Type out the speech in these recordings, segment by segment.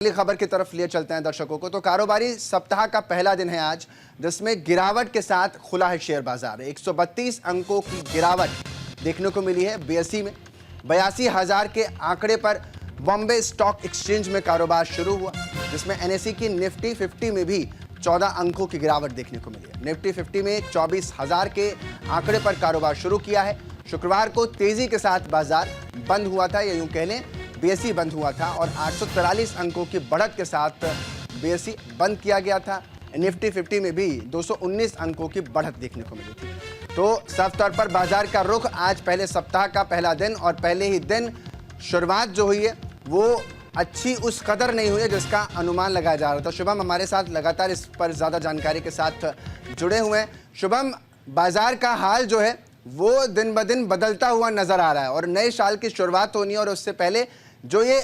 अगली खबर की तरफ लिए चलते हैं दर्शकों को। तो कारोबारी सप्ताह का पहला दिन है आज, जिसमें गिरावट के साथ खुला है शेयर बाजार। 132 अंकों की गिरावट देखने को मिली है बीएसई में। 82,000 के आंकड़े पर बॉम्बे स्टॉक एक्सचेंज में कारोबार शुरू हुआ, जिसमें एनएसई की निफ्टी 50 में भी 14 अंकों की गिरावट देखने को मिली है। निफ्टी 50 में 24,000 के आंकड़े पर कारोबार शुरू किया है। शुक्रवार को तेजी के साथ बाजार बंद हुआ था, या यूं कह लें बीएसई बंद हुआ था, और 843 अंकों की बढ़त के साथ बीएसई बंद किया गया था। निफ्टी 50 में भी 219 अंकों की बढ़त देखने को मिली थी। तो साफ तौर पर बाजार का रुख आज पहले सप्ताह का पहला दिन और पहले ही दिन शुरुआत जो हुई है वो अच्छी उस कदर नहीं हुई है जिसका अनुमान लगाया जा रहा था। शुभम हमारे साथ लगातार इस पर ज़्यादा जानकारी के साथ जुड़े हुए हैं। शुभम, बाजार का हाल जो है वो दिन ब दिन बदलता हुआ नज़र आ रहा है और नए साल की शुरुआत होनी है, और उससे पहले जो ये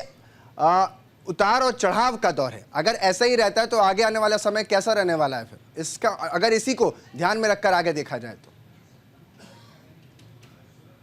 उतार और चढ़ाव का दौर है, अगर ऐसा ही रहता है तो आगे आने वाला समय कैसा रहने वाला है फिर इसका, अगर इसी को ध्यान में रखकर आगे देखा जाए तो?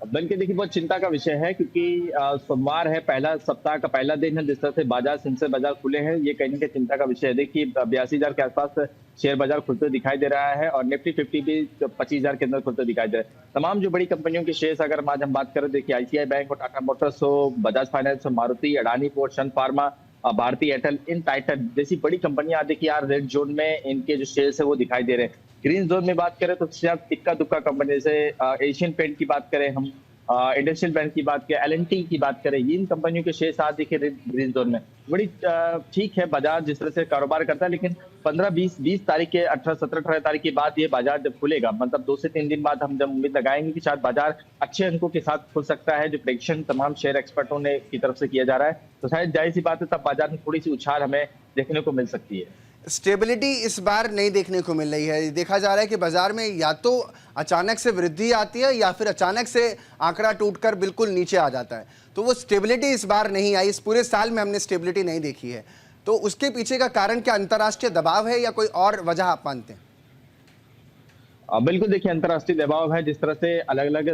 बल्कि देखिए बहुत चिंता का विषय है, क्योंकि सोमवार है, पहला सप्ताह का पहला दिन है। जिस तरह से बाजार सेंसर बाजार खुले हैं, ये कहीं ना कहीं चिंता का विषय है। देखिए 82,000 के आसपास शेयर बाजार खुलते दिखाई दे रहा है और निफ्टी 50 भी 25,000 के अंदर खुलते दिखाई दे रहा है। तमाम जो बड़ी कंपनियों के शेयर्स अगर आज हम बात करें, देखिए आईसीआई बैंक और टाटा मोटर्स हो, बजाज फाइनेंस हो, मारुति, अडानी पोर्ट, सन फार्मा, भारतीय एयरटेल, इन टाइटन जैसी बड़ी कंपनियां देखिए यार रेड जोन में इनके जो शेयर्स है वो दिखाई दे रहे हैं। ग्रीन जोन में बात करें तो शायद इक्का दुक्का कंपनी, जैसे एशियन पेंट की बात करें हम, इंडस्ट्रियल बैंक की बात करें, एलएनटी की बात करें, इन कंपनियों के शेयर आज देखिए ग्रीन जोन में। बड़ी ठीक है बाजार जिस तरह से कारोबार करता है, लेकिन 15-20 तारीख के 18-17-18 तारीख के बाद ये बाजार जब खुलेगा, मतलब 2 से 3 दिन बाद हम जब उम्मीद लगाएंगे कि शायद बाजार अच्छे अंकों के साथ खुल सकता है, जो प्रेडिक्शन तमाम शेयर एक्सपर्टों ने की तरफ से किया जा रहा है, तो शायद जाहिर सी बात है तब बाजार में थोड़ी सी उछाल हमें देखने को मिल सकती है। स्टेबिलिटी इस बार नहीं देखने को मिल रही है। देखा जा रहा है कि बाजार में या तो अचानक से वृद्धि आती है या फिर अचानक से आंकड़ा टूटकर बिल्कुल नीचे आ जाता है। तो वो स्टेबिलिटी इस बार नहीं आई, इस पूरे साल में हमने स्टेबिलिटी नहीं देखी है। तो उसके पीछे का कारण क्या अंतर्राष्ट्रीय दबाव है या कोई और वजह आप मानते हैं? बिल्कुल, देखिए अंतर्राष्ट्रीय दबाव है। जिस तरह से अलग अलग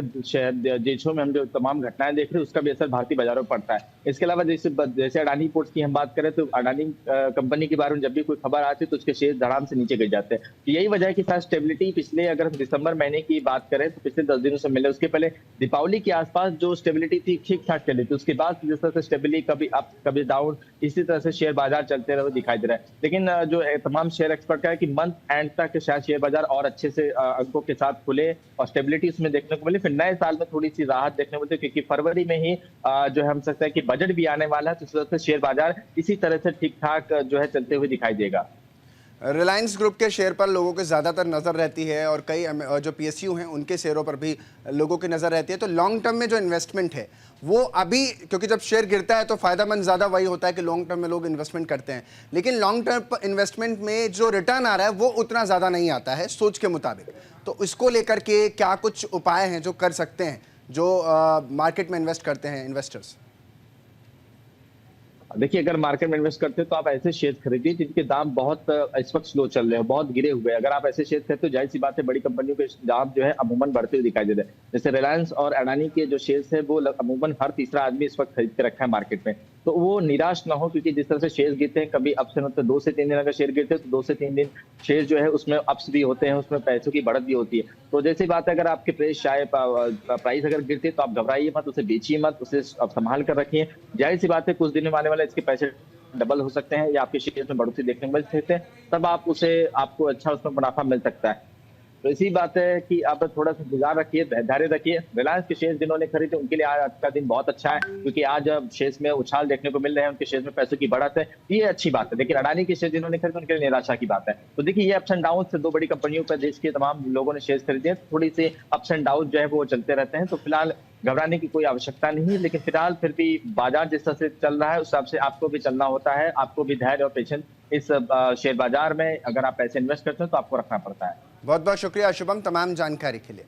देशों में हम जो तमाम घटनाएं देख रहे हैं, उसका भी असर भारतीय बाजारों पर पड़ता है। इसके अलावा जैसे अडानी पोर्ट्स की हम बात करें तो अडानी कंपनी के बारे में जब भी कोई खबर आती है तो उसके शेयर धड़ाम से नीचे गिर जाते हैं। तो यही वजह है कि शायद स्टेबिलिटी पिछले, अगर हम दिसंबर महीने की बात करें तो पिछले 10 दिनों से मिले, उसके पहले दीपावली के आसपास जो स्टेबिलिटी थी ठीक ठाक चली थी। उसके बाद जिस तरह से स्टेबिलिटी कभी अप कभी डाउन, इसी तरह से शेयर बाजार चलते रहे दिखाई दे रहा है। लेकिन जो तमाम शेयर एक्सपर्ट का है कि मंथ एंड तक शायद शेयर बाजार और अच्छे से अंकों के साथ खुले और स्टेबिलिटी उसमें देखने को मिली। फिर नए साल में थोड़ी सी राहत देखने को मिलती है, क्योंकि फरवरी में ही जो है हम सकते हैं कि बजट भी आने वाला है, तो इस वजह से शेयर बाजार इसी तरह से ठीक ठाक जो है चलते हुए दिखाई देगा। रिलायंस ग्रुप के शेयर पर लोगों की ज़्यादातर नज़र रहती है और कई जो पीएसयू हैं उनके शेयरों पर भी लोगों की नज़र रहती है। तो लॉन्ग टर्म में जो इन्वेस्टमेंट है वो अभी, क्योंकि जब शेयर गिरता है तो फ़ायदेमंद ज़्यादा वही होता है कि लॉन्ग टर्म में लोग इन्वेस्टमेंट करते हैं, लेकिन लॉन्ग टर्म इन्वेस्टमेंट में जो रिटर्न आ रहा है वो उतना ज़्यादा नहीं आता है सोच के मुताबिक। तो इसको लेकर के क्या कुछ उपाय हैं जो कर सकते हैं जो मार्केट में इन्वेस्ट करते हैं इन्वेस्टर्स? देखिए अगर मार्केट में इन्वेस्ट करते हैं तो आप ऐसे शेयर खरीदिए जिनके दाम बहुत इस वक्त स्लो चल रहे हैं, बहुत गिरे हुए हैं। अगर आप ऐसे शेयर खरीदते हो, जाहिर सी बात है बड़ी कंपनियों के दाम जो है अमूमन बढ़ते हुए दिखाई दे रहे हैं। जैसे रिलायंस और अडानी के जो शेयर्स है वो अमूमन हर तीसरा आदमी इस वक्त खरीद के रखा है मार्केट में। तो वो निराश ना हो, क्योंकि जिस तरह से शेयर गिरते हैं, कभी अप्स एंड डाउन, 2 से 3 दिन अगर शेयर गिरते हैं तो 2 से 3 दिन शेयर जो है उसमें अप्स भी होते हैं, उसमें पैसों की बढ़त भी होती है। तो जैसी बात है, अगर आपके प्राइस अगर गिरते हैं तो आप घबराइए मत, उसे बेचिए मत, उसे आप संभाल कर रखिए। जाहिर सी बात है कुछ दिनों में आने वाला इसके पैसे डबल हो सकते हैं या आपके शेयर में बढ़ोतरी देखने को मिल सकते हैं, तब आपको अच्छा उसमें मुनाफा मिल सकता है। तो इसी बात है कि आप थोड़ा सा इंतजार रखिए, धैर्य रखिए। रिलायंस के शेयर जिन्होंने खरीदे उनके लिए आज का दिन बहुत अच्छा है, क्योंकि आज शेयर्स में उछाल देखने को मिल रहे हैं, उनके शेयर में पैसों की बढ़त है, ये अच्छी बात है। लेकिन अडानी के शेयर जिन्होंने खरीदे उनके लिए निराशा की बात है। तो देखिए ये अप्स एंड डाउन से 2 बड़ी कंपनियों पर देश के तमाम लोगों ने शेयर खरीदे हैं, थोड़ी सी अप्स एंड डाउन जो है वो चलते रहते हैं। तो फिलहाल घबराने की कोई आवश्यकता नहीं है, लेकिन फिलहाल फिर भी बाजार जिस तरह से चल रहा है उस हिसाब से आपको भी चलना होता है। आपको भी धैर्य और पेशेंस इस शेयर बाजार में अगर आप पैसे इन्वेस्ट करते हो तो आपको रखना पड़ता है। बहुत बहुत शुक्रिया शुभम तमाम जानकारी के लिए।